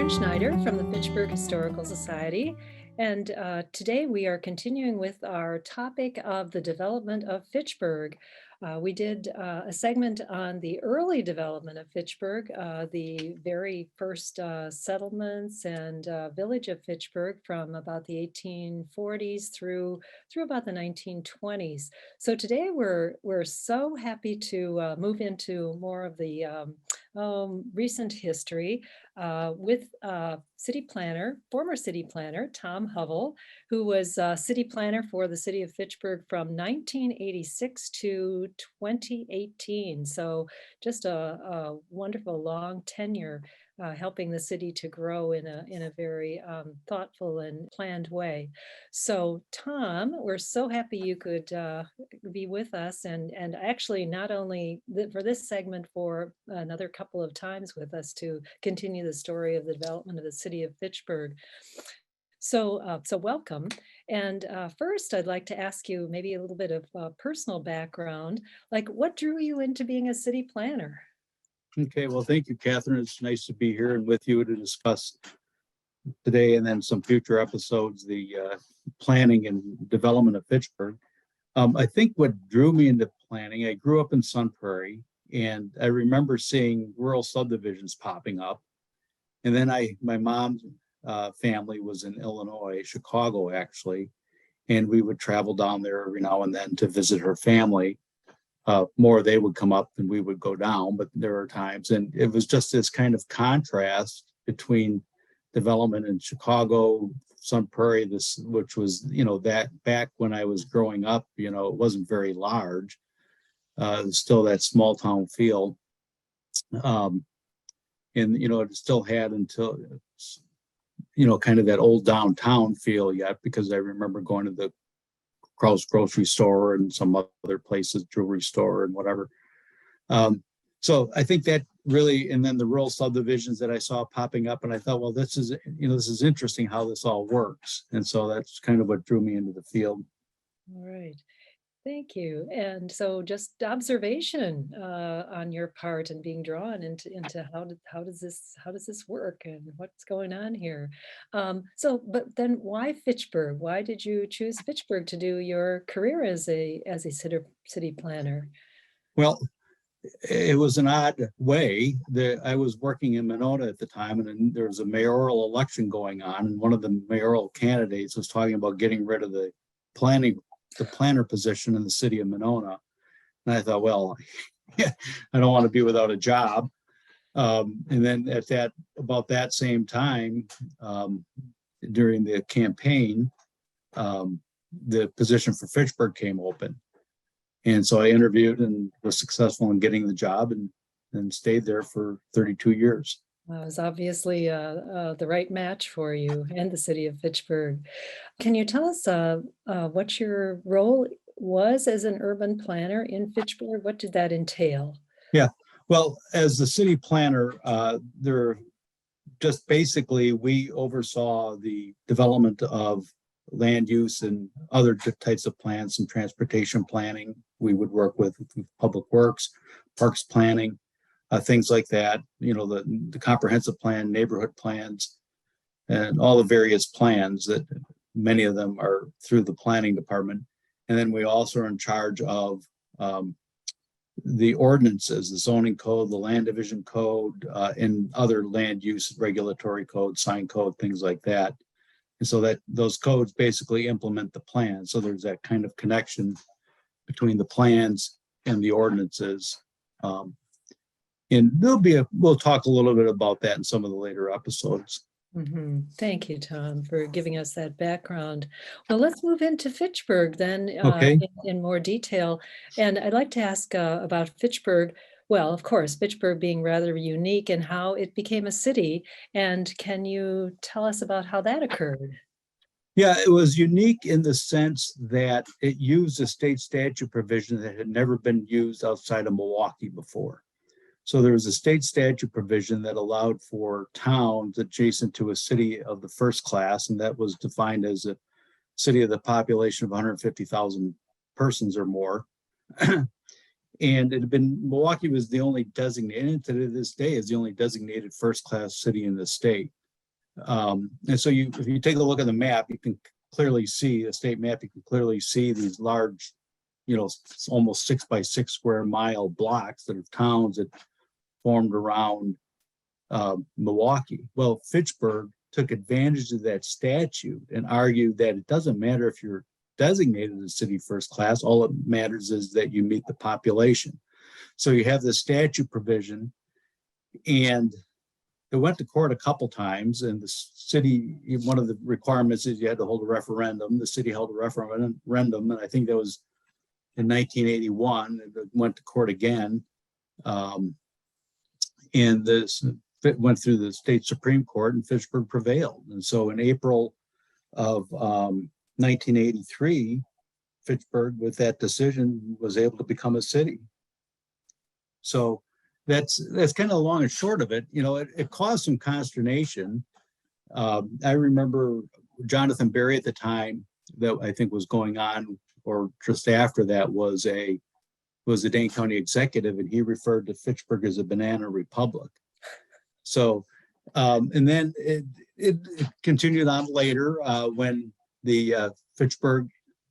Catherine Schneider from the Fitchburg Historical Society, and today we are continuing with our topic of the development of Fitchburg. We did a segment on the early development of Fitchburg, the very first settlements and village of Fitchburg from about the 1840s through about the 1920s. So today we're so happy to move into more of the recent history with former city planner, Tom Hovel, who was city planner for the city of Fitchburg from 1986 to 2018. So just a wonderful long tenure helping the city to grow in a very thoughtful and planned way. So Tom, we're so happy you could be with us and actually not only for this segment, for another couple of times with us to continue the story of the development of the city of Fitchburg. So welcome. And first, I'd like to ask you maybe a little bit of personal background, like what drew you into being a city planner? Okay, well, thank you, Catherine. It's nice to be here and with you to discuss today and then some future episodes, the planning and development of Fitchburg. I think what drew me into planning, I grew up in Sun Prairie, and I remember seeing rural subdivisions popping up. And then my mom's family was in Illinois, Chicago, actually, and we would travel down there every now and then to visit her family. More they would come up and we would go down, but there are times, and it was just this kind of contrast between development in Chicago, Sun Prairie, which was, that back when I was growing up, it wasn't very large, still that small town feel. And, it still had until, kind of that old downtown feel yet, because I remember going to the Krause grocery store and some other places, jewelry store and whatever. So I think that really, and then the rural subdivisions that I saw popping up, and I thought, well, this is interesting how this all works. And so that's kind of what drew me into the field. All right. Thank you. And so just observation on your part and being drawn into how does this work and what's going on here. But then why Fitchburg? Why did you choose Fitchburg to do your career as a city planner? Well, it was an odd way that I was working in Monona at the time, and then there was a mayoral election going on, and one of the mayoral candidates was talking about getting rid of the planner position in the city of Monona. And I thought, well, I don't want to be without a job. And then about that same time, during the campaign, the position for Fitchburg came open. And so I interviewed and was successful in getting the job and stayed there for 32 years. Well, it was obviously the right match for you and the city of Fitchburg. Can you tell us what your role was as an urban planner in Fitchburg? What did that entail? Yeah, well, as the city planner, we oversaw the development of land use and other types of plans, some transportation planning. We would work with public works, parks planning, things like that, the comprehensive plan, neighborhood plans, and all the various plans that many of them are through the planning department. And then we also are in charge of the ordinances, the zoning code, the land division code, and other land use regulatory code, sign code, things like that. And so that those codes basically implement the plan. So there's that kind of connection between the plans and the ordinances. And we'll talk a little bit about that in some of the later episodes. Mm-hmm. Thank you, Tom, for giving us that background. Well, let's move into Fitchburg then in more detail. And I'd like to ask about Fitchburg. Well, of course, Fitchburg being rather unique and how it became a city. And can you tell us about how that occurred? Yeah, it was unique in the sense that it used a state statute provision that had never been used outside of Milwaukee before. So there was a state statute provision that allowed for towns adjacent to a city of the first class, and that was defined as a city of the population of 150,000 persons or more. And Milwaukee was the only designated, and to this day is the only designated first class city in the state. And so if you take a look at the map, you can clearly see the state map. You can clearly see these large, almost 6 by 6 square mile blocks that are towns that formed around Milwaukee. Well, Fitchburg took advantage of that statute and argued that it doesn't matter if you're designated as city first class. All that matters is that you meet the population. So you have the statute provision, and it went to court a couple times, and the city, one of the requirements is you had to hold a referendum. The city held a referendum, and I think that was in 1981. It went to court again, and this went through the state Supreme Court, and Fitchburg prevailed. And so in April of 1983, Fitchburg, with that decision, was able to become a city. So that's kind of the long and short of it. It caused some consternation. I remember Jonathan Berry at the time, that I think was going on, or just after that, was a Dane County executive, and he referred to Fitchburg as a banana republic. So, and then it continued on later when the Fitchburg,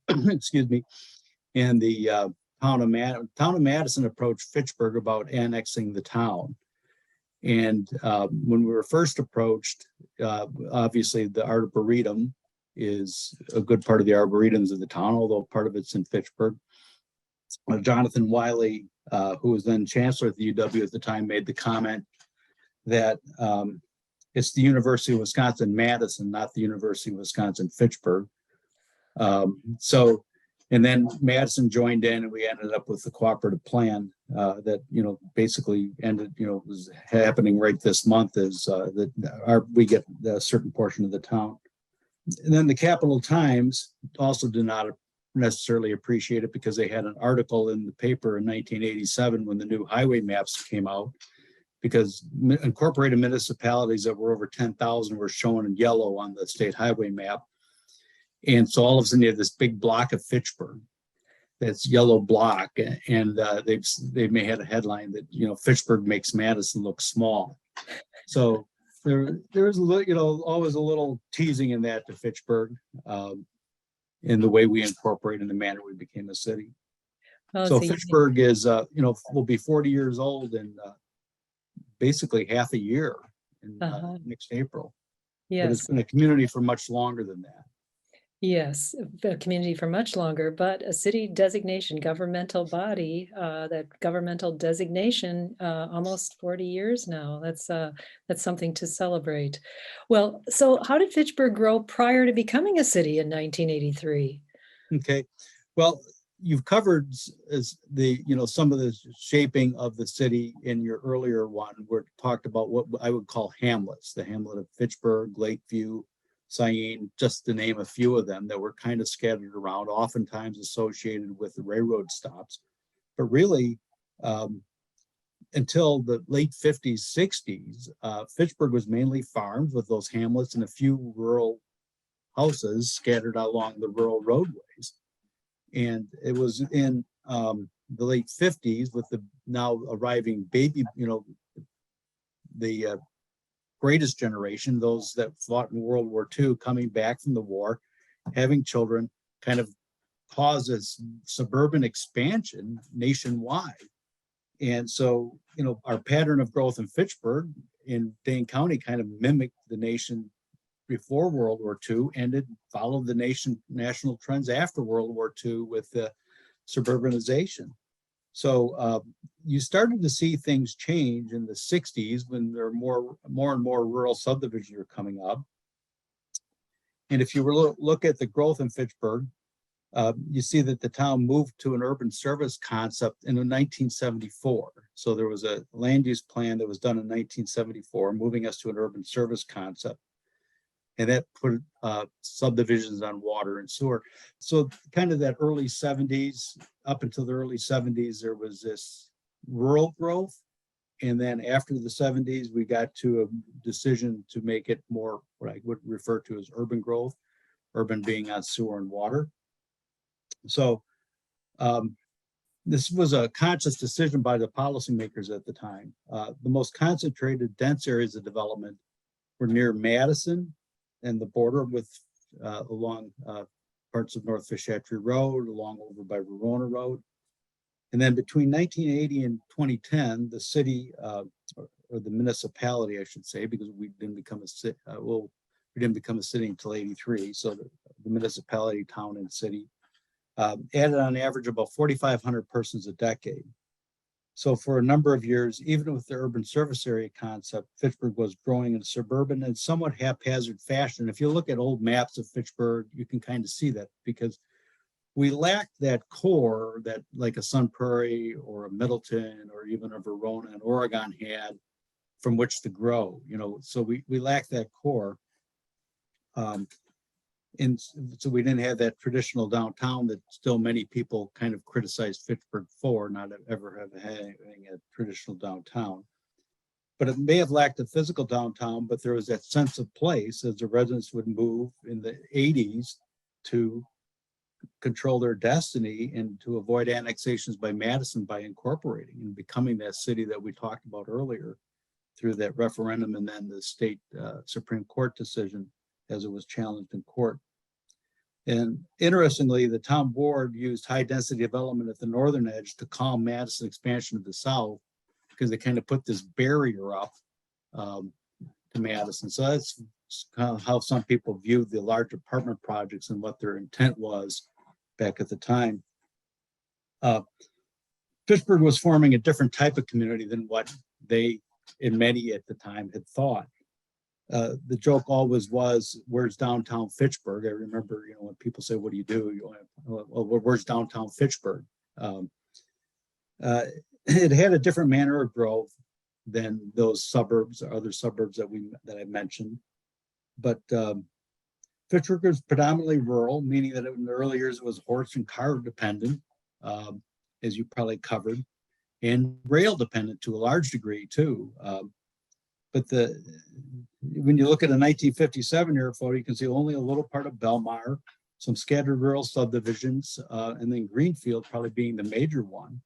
excuse me, and the town of Madison approached Fitchburg about annexing the town. And when we were first approached, obviously the Arboretum is a good part of the Arboretums of the town, although part of it's in Fitchburg. Jonathan Wiley, who was then chancellor at the UW at the time, made the comment that it's the University of Wisconsin-Madison, not the University of Wisconsin-Fitchburg. And then Madison joined in, and we ended up with the cooperative plan that, basically ended, was happening right this month, is that we get a certain portion of the town. And then the Capital Times also did not necessarily appreciate it, because they had an article in the paper in 1987 when the new highway maps came out, because incorporated municipalities that were over 10,000 were shown in yellow on the state highway map. And so all of a sudden you have this big block of Fitchburg, that's yellow block, and they may have a headline that, Fitchburg makes Madison look small. So there was a little, always a little teasing in that to Fitchburg, in the way we incorporate in the manner we became a city. So Fitchburg is, will be 40 years old in basically half a year in next April. Yes. But it's been a community for much longer than that. Yes, a community for much longer, but a city designation, governmental body, that governmental designation, almost 40 years now. That's something to celebrate. Well, so how did Fitchburg grow prior to becoming a city in 1983? Okay, well, you've covered some of the shaping of the city in your earlier one, where it talked about what I would call hamlets, the hamlet of Fitchburg, Lakeview, Cyene, just to name a few of them that were kind of scattered around, oftentimes associated with the railroad stops. But really, until the late 50s, 60s, Fitchburg was mainly farms with those hamlets and a few rural houses scattered along the rural roadways. And it was in the late 50s, with the now arriving baby, the greatest generation, those that fought in World War II, coming back from the war, having children, kind of caused this suburban expansion nationwide. And so, our pattern of growth in Fitchburg, in Dane County, kind of mimicked the nation before World War II, and it followed the national trends after World War II with the suburbanization. So you started to see things change in the 60s when there were more and more rural subdivisions were coming up. And if you were look at the growth in Fitchburg, you see that the town moved to an urban service concept in 1974. So there was a land use plan that was done in 1974, moving us to an urban service concept. And that put subdivisions on water and sewer. So kind of that early 70s, up until the early 70s, there was this rural growth. And then after the 70s, we got to a decision to make it more what I would refer to as urban growth, urban being on sewer and water. So this was a conscious decision by the policymakers at the time. The most concentrated, dense areas of development were near Madison and the border with along parts of North Fish Hatchery Road, along over by Verona Road. And then between 1980 and 2010, the city, or the municipality, I should say, because we didn't become a city, we didn't become a city until 83. So the municipality, town and city added on average about 4,500 persons a decade. So for a number of years, even with the urban service area concept, Fitchburg was growing in a suburban and somewhat haphazard fashion. If you look at old maps of Fitchburg, you can kind of see that, because we lacked that core that like a Sun Prairie or a Middleton or even a Verona and Oregon had from which to grow, so we lacked that core. And so we didn't have that traditional downtown that still many people kind of criticized Fitchburg for, not ever having a traditional downtown. But it may have lacked a physical downtown, but there was that sense of place as the residents would move in the 80s to control their destiny and to avoid annexations by Madison by incorporating and becoming that city that we talked about earlier through that referendum and then the state Supreme Court decision as it was challenged in court. And interestingly, the town board used high density development at the northern edge to calm Madison expansion to the south, because they kind of put this barrier up to Madison. So that's how some people viewed the large apartment projects and what their intent was back at the time. Fitchburg was forming a different type of community than what they, and many at the time, had thought. The joke always was, where's downtown Fitchburg? I remember, when people say, what do you do? Well, where's downtown Fitchburg? It had a different manner of growth than those suburbs or other suburbs that I mentioned. But Fitchburg was predominantly rural, meaning that in the early years it was horse and car dependent, as you probably covered, and rail dependent to a large degree too. But when you look at a 1957 year photo, you can see only a little part of Belmar, some scattered rural subdivisions, and then Greenfield probably being the major one.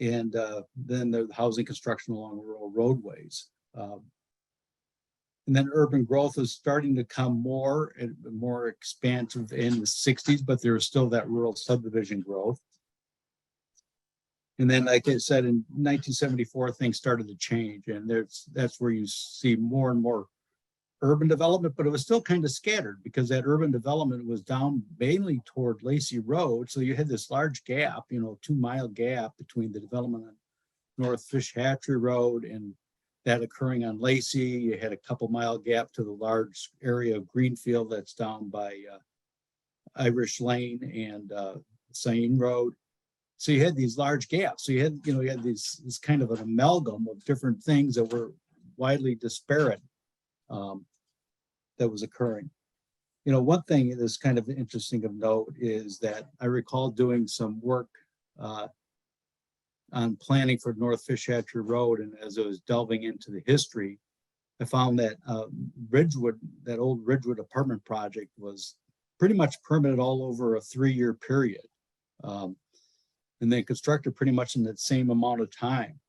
And then the housing construction along rural roadways. And then urban growth was starting to come more and more expansive in the 60s, but there was still that rural subdivision growth. And then, like I said, in 1974, things started to change, and that's where you see more and more urban development, but it was still kind of scattered because that urban development was down mainly toward Lacey Road. So you had this large gap, 2-mile gap between the development on North Fish Hatchery Road and that occurring on Lacey. You had a couple-mile gap to the large area of Greenfield that's down by Irish Lane and Sain Road. So you had these large gaps. So you had this kind of an amalgam of different things that were widely disparate that was occurring. One thing that's kind of interesting of note is that I recall doing some work on planning for North Fish Hatchery Road, and as I was delving into the history, I found that Ridgewood, that old Ridgewood apartment project, was pretty much permitted all over a 3-year period. And then constructed pretty much in that same amount of time.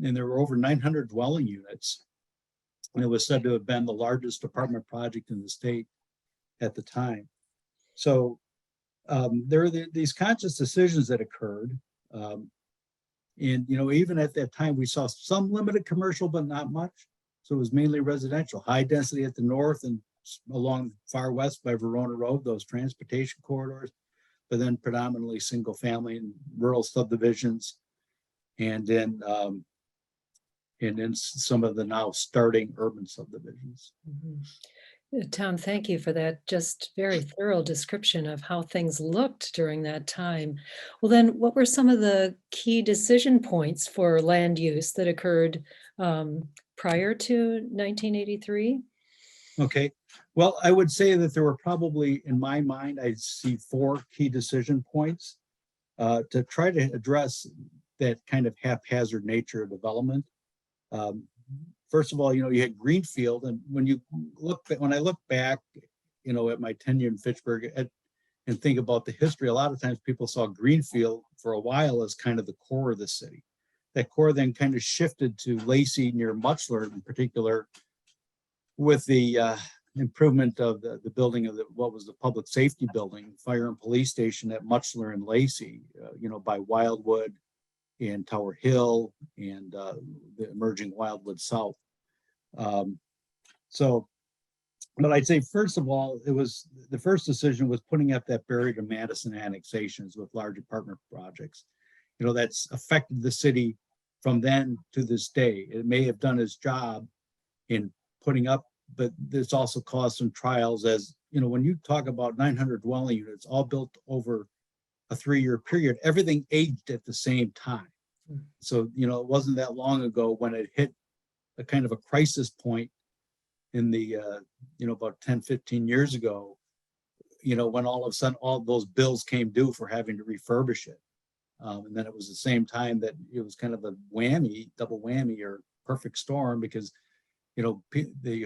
And there were over 900 dwelling units. And it was said to have been the largest apartment project in the state at the time. So there are these conscious decisions that occurred. And, even at that time, we saw some limited commercial, but not much. So it was mainly residential, high density at the north and along far west by Verona Road, those transportation corridors, but then predominantly single family and rural subdivisions, and then some of the now starting urban subdivisions. Mm-hmm. Tom, thank you for that just very thorough description of how things looked during that time. Well, then, what were some of the key decision points for land use that occurred prior to 1983? Okay, well, I would say that there were probably, in my mind, I see 4 key decision points to try to address that kind of haphazard nature of development. First of all, you had Greenfield, and when I look back, at my tenure in Fitchburg and think about the history, a lot of times people saw Greenfield for a while as kind of the core of the city. That core then kind of shifted to Lacey near Mutzler in particular, with the improvement of the building of what was the public safety building, fire and police station at Muchler and Lacey, by Wildwood and Tower Hill and the emerging Wildwood South. But I'd say, first of all, the first decision was putting up that Barry to Madison annexations with large apartment projects. That's affected the city from then to this day. It may have done its job in putting up, but this also caused some trials as, when you talk about 900 dwelling units, all built over a 3-year period, everything aged at the same time. So, it wasn't that long ago when it hit a kind of a crisis point in the, about 10, 15 years ago, when all of a sudden all those bills came due for having to refurbish it. And then it was the same time that it was kind of a double whammy or perfect storm, because, you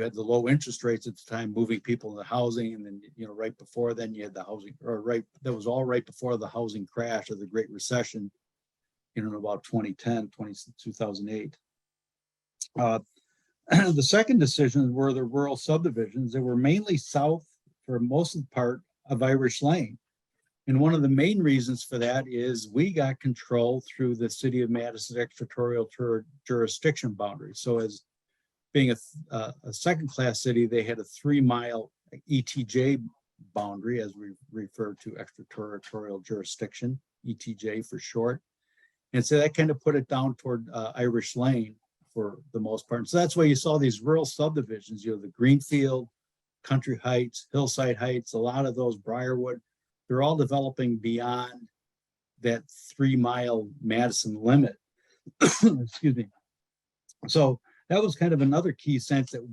had the low interest rates at the time moving people into housing. And then, right before then you had the housing, that was all right before the housing crash of the Great Recession, in about 2008. The second decision were the rural subdivisions. They were mainly south for most of the part of Irish Lane. And one of the main reasons for that is we got control through the city of Madison's extraterritorial jurisdiction boundary. So as being a second-class city, they had a 3-mile ETJ boundary, as we refer to extraterritorial jurisdiction, ETJ for short. And so that kind of put it down toward Irish Lane for the most part. And so that's why you saw these rural subdivisions, the Greenfield, Country Heights, Hillside Heights, a lot of those, Briarwood, they're all developing beyond that 3-mile Madison limit. Excuse me. So that was kind of another key sense that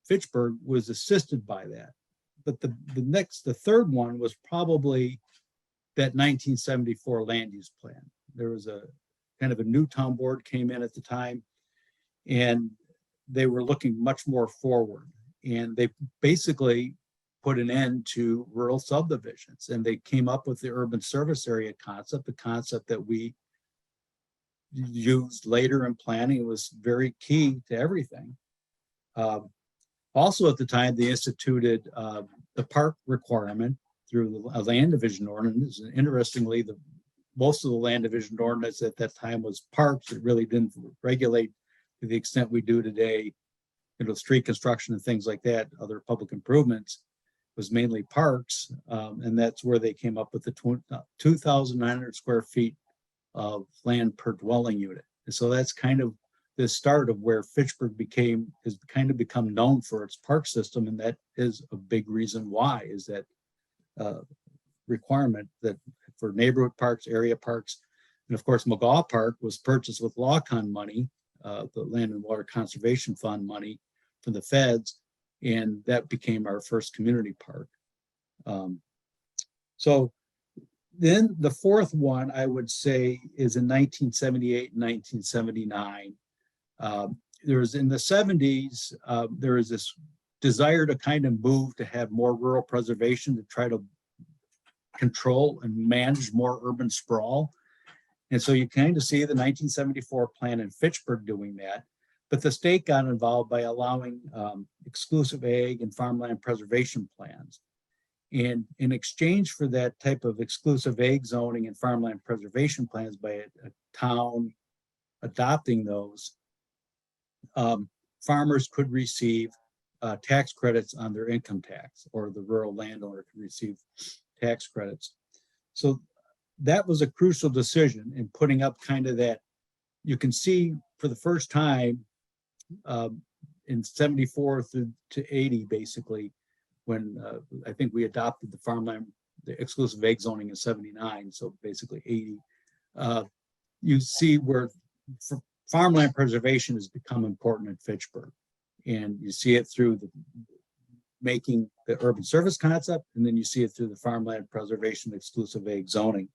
Fitchburg was assisted by that. But the third one was probably that 1974 land use plan. There was a kind of a new town board came in at the time, and they were looking much more forward. And they basically put an end to rural subdivisions, and they came up with the urban service area concept, the concept that we used later in planning. It was very key to everything. Also at the time, they instituted the park requirement through a land division ordinance. And interestingly, most of the land division ordinance at that time was parks. It really didn't regulate to the extent we do today, street construction and things like that, other public improvements. Was mainly parks, and that's where they came up with the 2,900 square feet of land per dwelling unit. And so that's kind of the start of where Fitchburg has kind of become known for its park system, and that is a big reason why, is that requirement that for neighborhood parks, area parks, and of course McGaw Park was purchased with LawCon money, the Land and Water Conservation Fund money from the feds, and that became our first community park. So then the fourth one, I would say, is in 1978 and 1979. There was in the 70s, there was this desire to kind of move to have more rural preservation, to try to control and manage more urban sprawl. And so you kind of see the 1974 plan in Fitchburg doing that. But the state got involved by allowing exclusive ag and farmland preservation plans. And in exchange for that type of exclusive ag zoning and farmland preservation plans by a town adopting those, farmers could receive tax credits on their income tax, or the rural landowner could receive tax credits. So that was a crucial decision in putting up kind of that. You can see for the first time, in 74 through to 80, basically, when I think we adopted the exclusive ag zoning in 79, so basically 80, you see where farmland preservation has become important in Fitchburg. And you see it through making the urban service concept, and then you see it through the farmland preservation exclusive ag zoning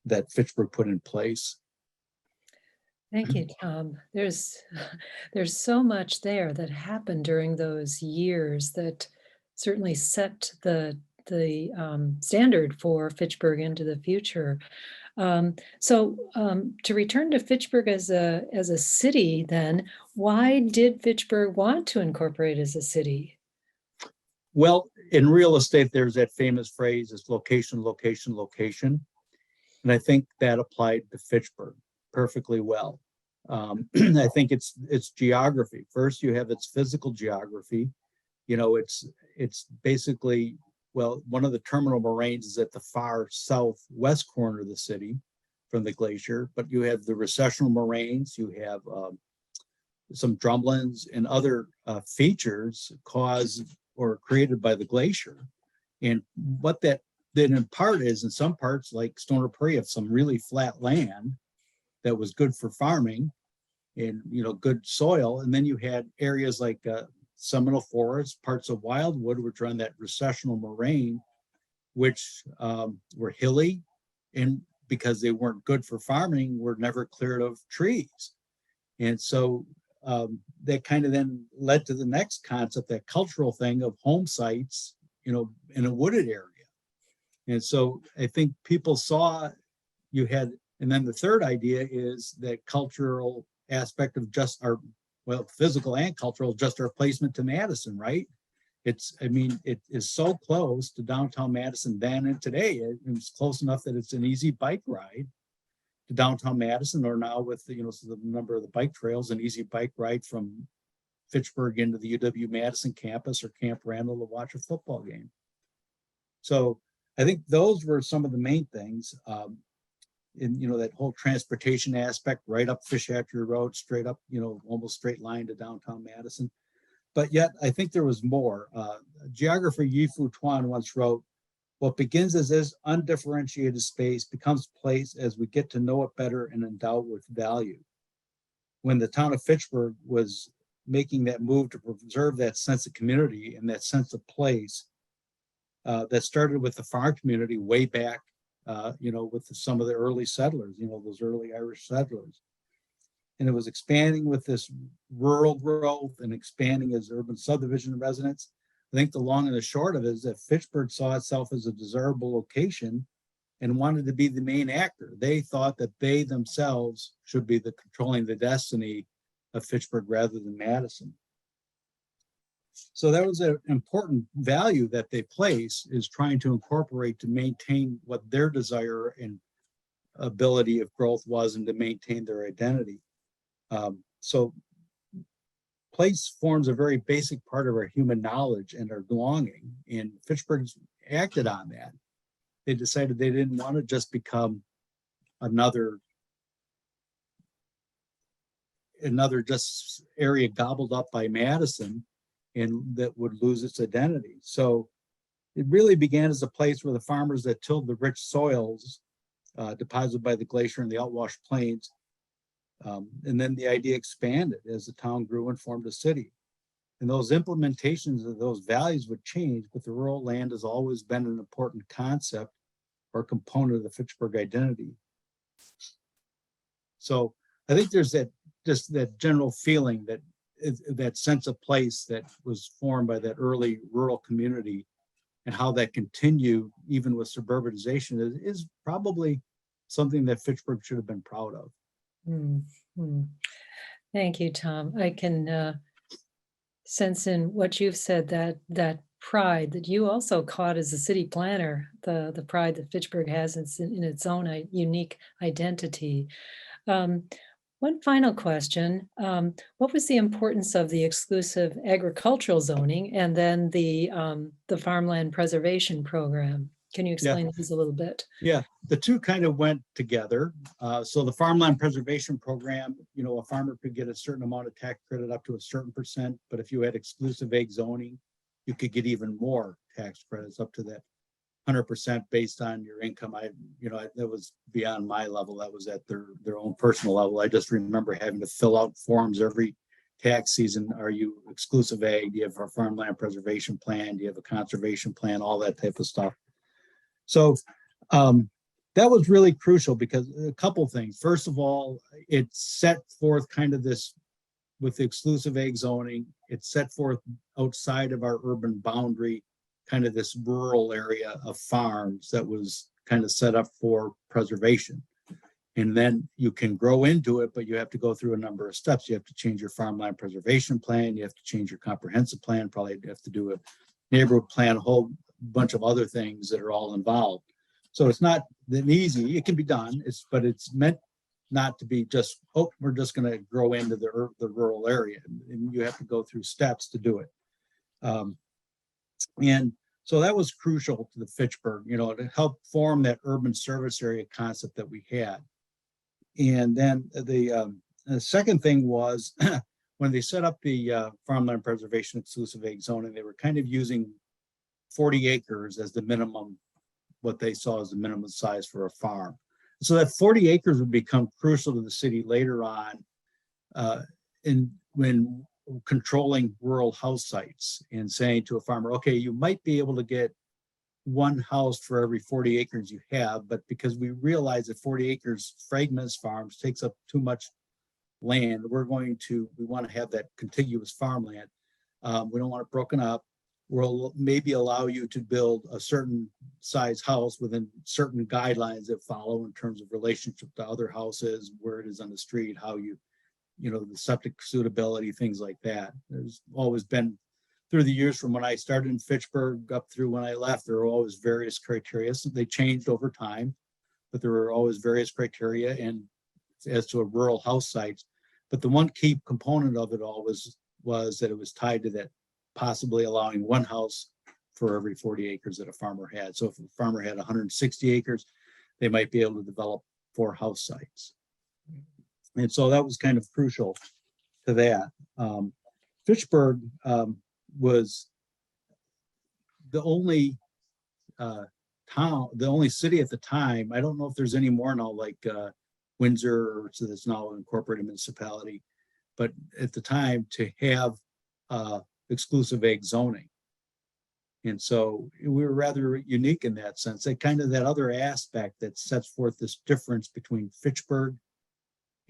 that Fitchburg put in place. Thank you, Tom. There's so much there that happened during those years that certainly set the standard for Fitchburg into the future. To return to Fitchburg as a city, then why did Fitchburg want to incorporate as a city? Well, in real estate, there's that famous phrase, it's location, location, location. And I think that applied to Fitchburg perfectly well. I think it's geography. First, you have its physical geography. It's basically, well, one of the terminal moraines is at the far southwest corner of the city from the glacier, but you have the recessional moraines, you have some drumlins and other features caused or created by the glacier. And what that then in part is, in some parts like Stoner Prairie, have some really flat land that was good for farming and good soil. And then you had areas like Seminole Forest, parts of Wildwood, which are on that recessional moraine, which were hilly, and because they weren't good for farming, were never cleared of trees. And so that kind of then led to the next concept, that cultural thing of home sites, in a wooded area. And so I think people saw you had, and then the third idea is that cultural aspect of just our, well, physical and cultural, just our placement to Madison, right? It is so close to downtown Madison then and today. It's close enough that it's an easy bike ride to downtown Madison, or now with the number of the bike trails, an easy bike ride from Fitchburg into the UW-Madison campus or Camp Randall to watch a football game. So I think those were some of the main things. In that whole transportation aspect, right up Fish Hatchery Road, straight up, almost straight line to downtown Madison. But yet, I think there was more. Geographer Yi-Fu Tuan once wrote, "What begins as this undifferentiated space becomes place as we get to know it better and endow it with value." When the town of Fitchburg was making that move to preserve that sense of community and that sense of place, that started with the farm community way back, with some of the early settlers, those early Irish settlers. And it was expanding with this rural growth and expanding as urban subdivision residents. I think the long and the short of it is that Fitchburg saw itself as a desirable location and wanted to be the main actor. They thought that they themselves should be controlling the destiny of Fitchburg rather than Madison. So that was an important value that they place, is trying to incorporate to maintain what their desire and ability of growth was, and to maintain their identity. So place forms a very basic part of our human knowledge and our belonging, and Fitchburg's acted on that. They decided they didn't want to just become another just area gobbled up by Madison, and that would lose its identity. So it really began as a place where the farmers that tilled the rich soils deposited by the glacier and the outwash plains. And then the idea expanded as the town grew and formed a city. And those implementations of those values would change, but the rural land has always been an important concept or component of the Fitchburg identity. So I think there's that general feeling, that sense of place that was formed by that early rural community, and how that continued even with suburbanization is probably something that Fitchburg should have been proud of. Mm-hmm. Thank you, Tom. I can sense in what you've said that pride that you also caught as a city planner, the pride that Fitchburg has in its own unique identity. One final question. What was the importance of the exclusive agricultural zoning and then the farmland preservation program? Can you explain these a little bit? Yeah, the two kind of went together. So the farmland preservation program, a farmer could get a certain amount of tax credit up to a certain percent, but if you had exclusive ag zoning, you could get even more tax credits up to that 100% based on your income. That was beyond my level. That was at their own personal level. I just remember having to fill out forms every tax season. Are you exclusive ag? Do you have a farmland preservation plan? Do you have a conservation plan? All that type of stuff. So that was really crucial because a couple things. First of all, it set forth kind of this, with the exclusive ag zoning, it set forth outside of our urban boundary, kind of this rural area of farms that was kind of set up for preservation. And then you can grow into it, but you have to go through a number of steps. You have to change your farmland preservation plan. You have to change your comprehensive plan. Probably you have to do a neighborhood plan, a whole bunch of other things that are all involved. So it's not that easy. It can be done, but it's meant not to be just, oh, we're just going to grow into the rural area. And you have to go through steps to do it. And so that was crucial to the Fitchburg, to help form that urban service area concept that we had. And then the second thing was when they set up the farmland preservation exclusive ag zoning, they were kind of using 40 acres as the minimum, what they saw as the minimum size for a farm. So that 40 acres would become crucial to the city later on when controlling rural house sites and saying to a farmer, okay, you might be able to get one house for every 40 acres you have, but because we realize that 40 acres fragments farms takes up too much land, we want to have that contiguous farmland. We don't want it broken up. We'll maybe allow you to build a certain size house within certain guidelines that follow in terms of relationship to other houses, where it is on the street, how the septic suitability, things like that. There's always been, through the years from when I started in Fitchburg up through when I left, there were always various criteria. So they changed over time, but there were always various criteria and as to a rural house site. But the one key component of it all was that it was tied to that possibly allowing one house for every 40 acres that a farmer had. So if a farmer had 160 acres, they might be able to develop 4 house sites. And so that was kind of crucial to that. Fitchburg was the only town, the only city at the time. I don't know if there's any more now, like Windsor, so that's now an incorporated municipality, but at the time to have exclusive ag zoning. And so we were rather unique in that sense. That other aspect that sets forth this difference between Fitchburg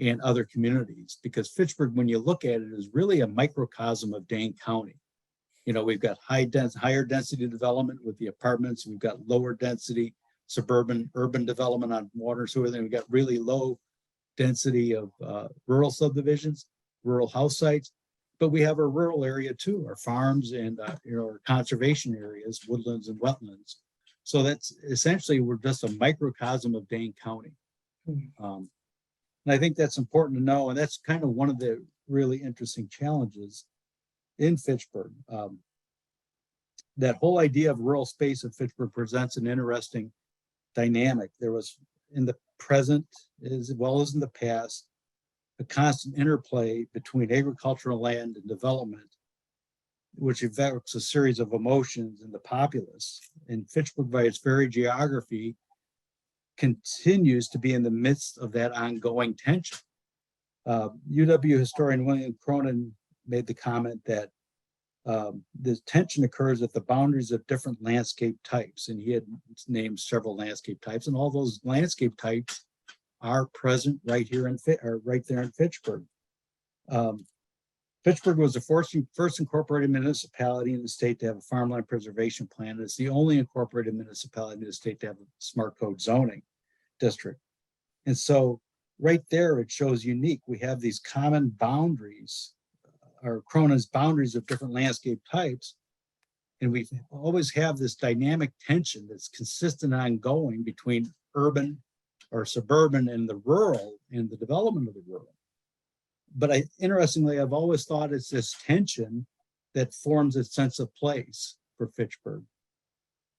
and other communities, because Fitchburg, when you look at it, is really a microcosm of Dane County. We've got higher density development with the apartments. We've got lower density urban development on water sewer. Then we've got really low density of rural subdivisions, rural house sites. But we have our rural area too, our farms and our conservation areas, woodlands and wetlands. So that's essentially, we're just a microcosm of Dane County. And I think that's important to know. And that's kind of one of the really interesting challenges in Fitchburg. That whole idea of rural space in Fitchburg presents an interesting dynamic. There was in the present as well as in the past, a constant interplay between agricultural land and development, which evokes a series of emotions in the populace. And Fitchburg, by its very geography, continues to be in the midst of that ongoing tension. UW historian William Cronin made the comment that this tension occurs at the boundaries of different landscape types. And he had named several landscape types, and all those landscape types are present right here right there in Fitchburg. Fitchburg was the first incorporated municipality in the state to have a farmland preservation plan. It's the only incorporated municipality in the state to have a smart code zoning district. And so right there, it shows unique. We have these common boundaries, or Cronin's boundaries of different landscape types. And we always have this dynamic tension that's consistent and ongoing between urban or suburban and the rural and the development of the rural. But interestingly, I've always thought it's this tension that forms a sense of place for Fitchburg.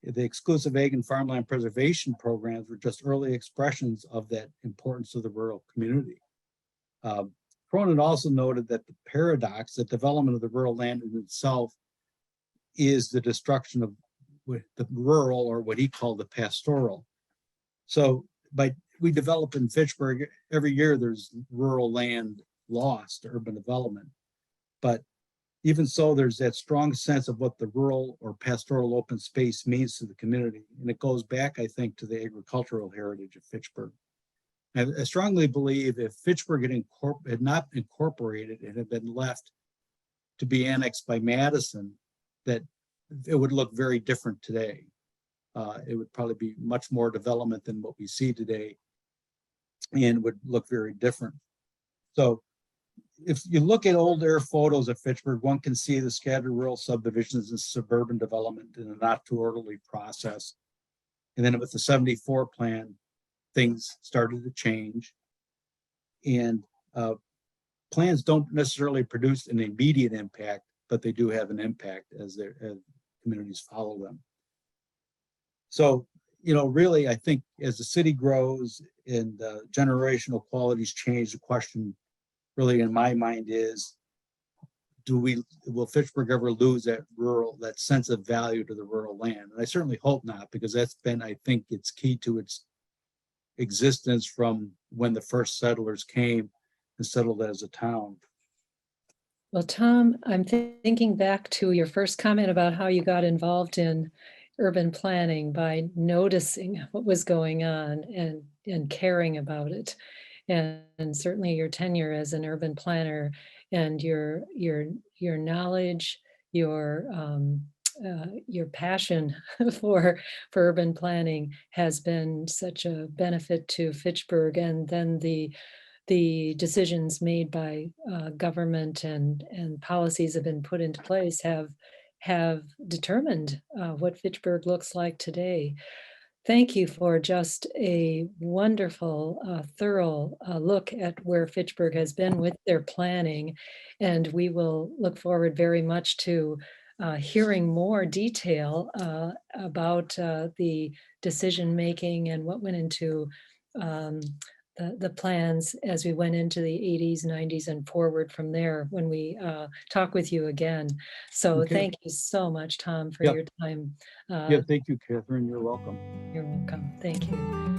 The exclusive ag and farmland preservation programs were just early expressions of that importance to the rural community. Cronin also noted that the paradox that development of the rural land in itself is the destruction of the rural, or what he called the pastoral. So we develop in Fitchburg, every year there's rural land lost to urban development. But even so, there's that strong sense of what the rural or pastoral open space means to the community. And it goes back, I think, to the agricultural heritage of Fitchburg. I strongly believe if Fitchburg had not incorporated, it had been left to be annexed by Madison, that it would look very different today. it would probably be much more development than what we see today and would look very different. So if you look at old air photos of Fitchburg, one can see the scattered rural subdivisions and suburban development in a not too orderly process. And then with the 74 plan, things started to change. And plans don't necessarily produce an immediate impact, but they do have an impact as communities follow them. So, really, I think as the city grows and generational qualities change, the question really in my mind is, will Fitchburg ever lose that sense of value to the rural land? And I certainly hope not, because that's been, I think, it's key to its existence from when the first settlers came and settled as a town. Well, Tom, I'm thinking back to your first comment about how you got involved in urban planning by noticing what was going on and caring about it. And certainly your tenure as an urban planner and your knowledge, your passion for urban planning has been such a benefit to Fitchburg, and then the decisions made by government and policies have been put into place have determined what Fitchburg looks like today. Thank you for just a wonderful, thorough look at where Fitchburg has been with their planning. And we will look forward very much to hearing more detail about the decision making and what went into um, the plans as we went into the 80s, 90s, and forward from there when we talk with you again. So Okay. thank you so much, Tom, for Yep. your time. Yeah, thank you, Catherine. You're welcome. You're welcome. Thank you.